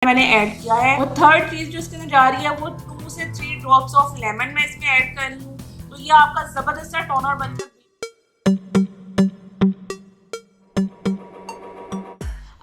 मैंने ऐड किया है। और थर्ड चीज जो इसके अंदर जा रही है वो 2 से 3 ड्रॉप्स ऑफ लेमन मैं इसमें ऐड कर रही हूँ। तो ये आपका जबरदस्त टोनर बनकर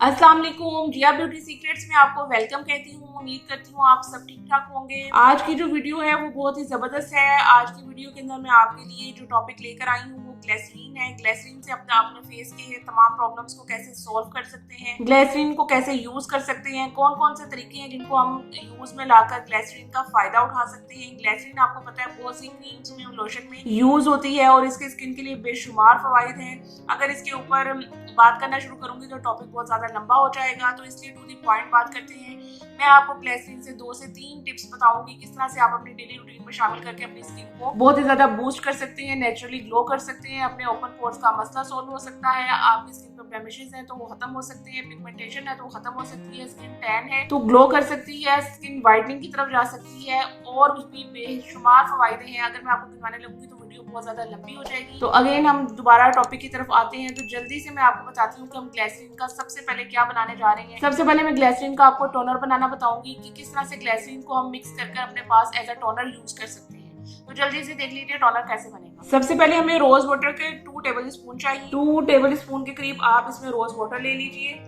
अस्सलाम वालेकुम, जिया ब्यूटी सीक्रेट्स में आपको वेलकम कहती हूँ। उम्मीद करती हूँ आप सब ठीक ठाक होंगे। आज की जो वीडियो है वो बहुत ही जबरदस्त है। आज की वीडियो के अंदर मैं आपके लिए जो टॉपिक लेकर आई हूँ वो ग्लिसरीन है। ग्लिसरीन से अपने फेस के तमाम प्रॉब्लम्स को कैसे सॉल्व कर सकते हैं, ग्लिसरीन को कैसे यूज कर सकते हैं, कौन कौन से तरीके हैं जिनको हम यूज में लाकर ग्लिसरीन का फायदा उठा सकते हैं। ग्लिसरीन आपको पता है बहुत सी क्रीम्स में, लोशन में यूज होती है और इसके स्किन के लिए बेशुमार फवाइद हैं। अगर इसके ऊपर बात करना शुरू करूंगी तो टॉपिक बहुत ज्यादा लंबा हो जाएगा, तो इसलिए टू द पॉइंट बात करते हैं। मैं आपको ग्लिसरीन से 2 से 3 टिप्स बताऊंगी किस तरह से आप अपनी डेली रूटीन में शामिल करके अपनी स्किन को बहुत ही ज्यादा बूस्ट कर सकते हैं, नेचुरली ग्लो कर सकते हैं, अपने ओपन पोर्स का मसला सॉल्व हो सकता है, आपकी स्किन पर ब्लेमिशेस हैं तो वो खत्म हो सकते हैं, पिगमेंटेशन है तो वो खत्म हो सकती है, स्किन टैन है तो ग्लो कर सकती है, स्किन वाइटनिंग की तरफ जा सकती है और भी बेशुमार फवायदे हैं। अगर मैं आपको गिनवाने लगूंगी तो वीडियो बहुत ज्यादा लंबी हो जाएगी। तो अगेन हम दोबारा टॉपिक की तरफ आते हैं। तो जल्दी से मैं आपको बताती हूँ कि हम ग्लिसरीन का सबसे पहले क्या बनाने जा रहे हैं। सबसे पहले मैं ग्लिसरीन का आपको टोनर बनाना बताऊंगी कि किस तरह से ग्लिसरीन को हम मिक्स करके अपने पास एज अ टोनर यूज कर सकते हैं। तो जल्दी से देख लीजिए टोनर कैसे बनेगा। सबसे पहले हमें रोज वाटर के 2 टेबल स्पून चाहिए। 2 टेबल स्पून के करीब आप इसमें रोज वाटर ले लीजिए।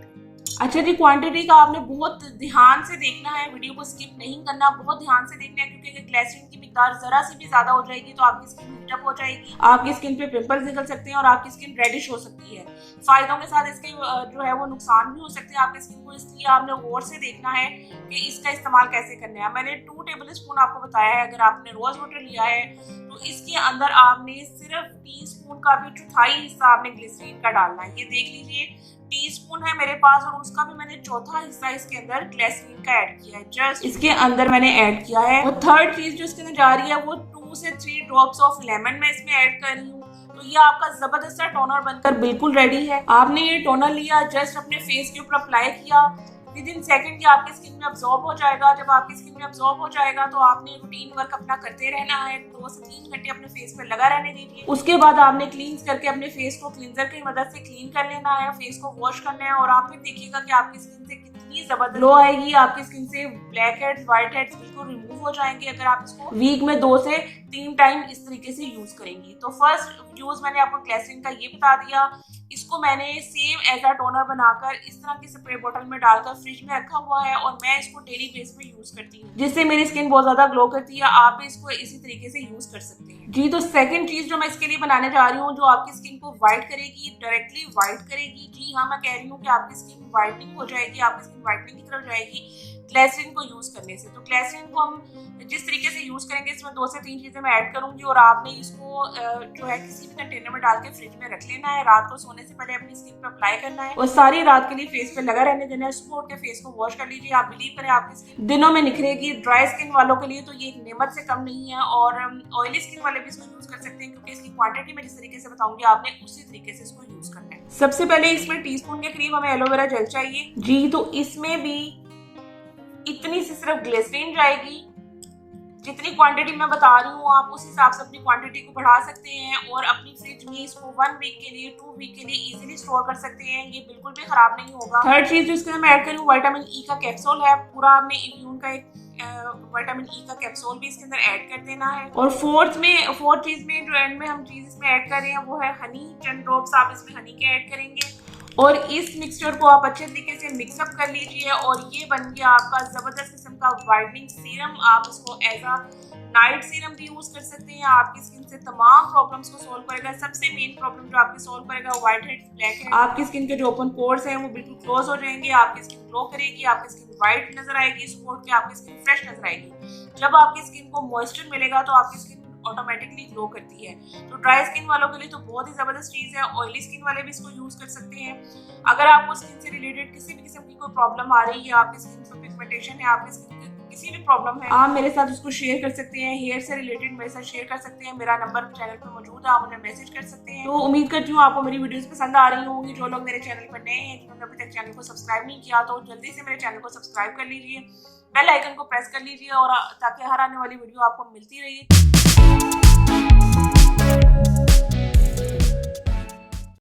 अच्छा जी, क्वांटिटी का आपने बहुत ध्यान से देखना है, वीडियो को स्किप नहीं करना, बहुत ध्यान से देखना है क्योंकि अगर ग्लिसरीन की मिकदार जरा सी भी ज्यादा हो जाएगी तो आपकी स्किन हीटअप हो जाएगी, आपकी स्किन पे पिंपल्स निकल सकते हैं और आपकी स्किन रेडिश हो सकती है। फायदों के साथ इसके जो है वो नुकसान भी हो सकते हैं आपकी स्किन को, इसलिए आपने गौर से देखना है कि इसका इस्तेमाल कैसे करना है। मैंने 2 टेबल स्पून आपको बताया है। अगर आपने रोज वाटर लिया है तो इसके अंदर आपने सिर्फ टीस्पून का भी चौथाई हिस्सा आपने ग्लिसरीन का डालना है। ये देख लीजिए टीस्पून है मेरे पास और उसका भी मैंने चौथा हिस्सा इसके अंदर ग्लिसरीन का ऐड किया है, जस्ट इसके अंदर मैंने ऐड किया है। और थर्ड चीज जो इसके अंदर जा रही है वो 2 से 3 ड्रॉप्स ऑफ लेमन मैं इसमें ऐड कर रही हूँ। तो ये आपका जबरदस्त टोनर बनकर बिल्कुल रेडी है। आपने ये टोनर लिया, जस्ट अपने फेस के ऊपर अप्लाई किया, विद इन सेकंड ये आपकी स्किन में अब्सॉर्ब हो जाएगा। जब आपकी स्किन में अब्सॉर्ब हो जाएगा तो आपने रूटीन वर्क अपना करते रहना है। 2 से 3 घंटे अपने फेस पे लगा रहने दीजिए। उसके बाद आपने क्लींस करके अपने फेस को क्लींजर की मदद से क्लीन कर लेना है, फेस को वॉश करना है और आप भी देखिएगा कि आपकी स्किन से कितनी जबरदस्त ग्लो आएगी। आपकी स्किन से ब्लैक हेड्स, व्हाइट हेड्स बिल्कुल रिमूव हो जाएंगे अगर आप इसको वीक में 2 से 3 टाइम इस तरीके से यूज करेंगी। तो फर्स्ट यूज मैंने आपको ग्लिसरीन का ये बता दिया। इसको मैंने सेम एज अ टोनर बनाकर इस तरह की स्प्रे बोतल में डालकर फ्रिज में रखा हुआ है और मैं इसको डेली बेस पे यूज करती हूँ, जिससे मेरी स्किन बहुत ज्यादा ग्लो करती है। आप भी इसको इसी तरीके से यूज कर सकते हैं जी। तो सेकंड चीज जो मैं इसके लिए बनाने जा रही हूँ जो आपकी स्किन को व्हाइट करेगी, डायरेक्टली व्हाइट करेगी। जी हाँ, मैं कह रही हूँ कि आपकी स्किन व्हाइटनिंग हो जाएगी, आपकी स्किन व्हाइटनिंग की तरफ जाएगी ग्लिसरीन को यूज करने से। तो ग्लिसरीन को हम जिस तरीके से यूज करेंगे इसमें 2 से 3 चीजें मैं ऐड करूंगी और आपने इसको जो है किसी भी कंटेनर में डाल के फ्रिज में रख लेना है। रात को सोने से पहले अपनी स्किन पे अप्लाई करना है और सारी रात के लिए फेस पे लगा रहने देना है। सुबह उठ के फेस को वॉश कर लीजिए। आप बिलीव करें आपकी स्किन दिनों में निखरेगी। ड्राई स्किन वालों के लिए तो ये एक नेमत से कम नहीं है और ऑयली स्किन वाले भी इसको यूज कर सकते हैं क्योंकि इसकी क्वांटिटी में जिस तरीके से बताऊंगी आपने उसी तरीके से इसको यूज करना है। सबसे पहले इसमें टीस्पून के करीब हमें एलोवेरा जेल चाहिए जी। तो इसमें भी इतनी सी सिर्फ ग्लिसरीन जाएगी। जितनी क्वांटिटी मैं बता रही हूँ आप उस हिसाब से अपनी क्वांटिटी को बढ़ा सकते हैं और अपनी फ्रिज में इसको 1 वीक के लिए, 2 वीक के लिए इजीली स्टोर कर सकते हैं। ये बिल्कुल भी खराब नहीं होगा। थर्ड चीज जो इसके अंदर मैं ऐड करूँ विटामिन ई का कैप्सूल है। पूरा आपने इम्यून का एक विटामिन ई का कैप्सूल भी इसके अंदर ऐड कर देना है। और फोर्थ चीज में जो एंड में हम चीज इसमें ऐड कर रहे हैं वो है हनी। 10 ड्रॉप्स आप इसमें हनी के ऐड करेंगे और इस मिक्सचर को आप अच्छे तरीके से मिक्सअप कर लीजिए और ये बन गया आपका जबरदस्त किस्म का वाइटनिंग सीरम। आप इसको एज अ नाइट सीरम भी यूज कर सकते हैं। आपकी स्किन से तमाम प्रॉब्लम्स को सोल्व करेगा। सबसे मेन प्रॉब्लम जो आपकी सोल्व करेगा व्हाइट हेड्स, ब्लैक हेड्स। आपकी स्किन के जो ओपन पोर्स हैं वो बिल्कुल क्लोज हो जाएंगे। आपकी स्किन ग्लो करेगी, आपकी स्किन व्हाइट नजर आएगी, सुबह के आपकी स्किन फ्रेश नजर आएगी। जब आपकी स्किन को मॉइस्चर मिलेगा तो आपकी स्किन ऑटोमेटिकली ग्लो करती है। तो ड्राई स्किन वालों के लिए तो बहुत ही जबरदस्त चीज है। ऑयली स्किन वाले भी इसको यूज कर सकते हैं। अगर आपको स्किन से रिलेटेड किसी भी किस्म की कोई प्रॉब्लम आ रही है, आपकी स्किन पे पिगमेंटेशन है, आपकी स्किन किसी भी प्रॉब्लम है, आप मेरे साथ उसको शेयर कर सकते हैं। हेयर से रिलेटेड मेरे साथ शेयर कर सकते हैं। मेरा नंबर चैनल पर मौजूद है, आप मुझे मैसेज कर सकते हैं। तो उम्मीद करती हूँ आपको मेरी वीडियोस पसंद आ रही होंगी। जो लोग मेरे चैनल पर नए हैं, जिन्होंने अभी तक चैनल को सब्सक्राइब नहीं किया तो जल्दी से मेरे चैनल को सब्सक्राइब कर लीजिए, बेल आइकन को प्रेस कर लीजिए और ताकि हर आने वाली वीडियो आपको मिलती रही।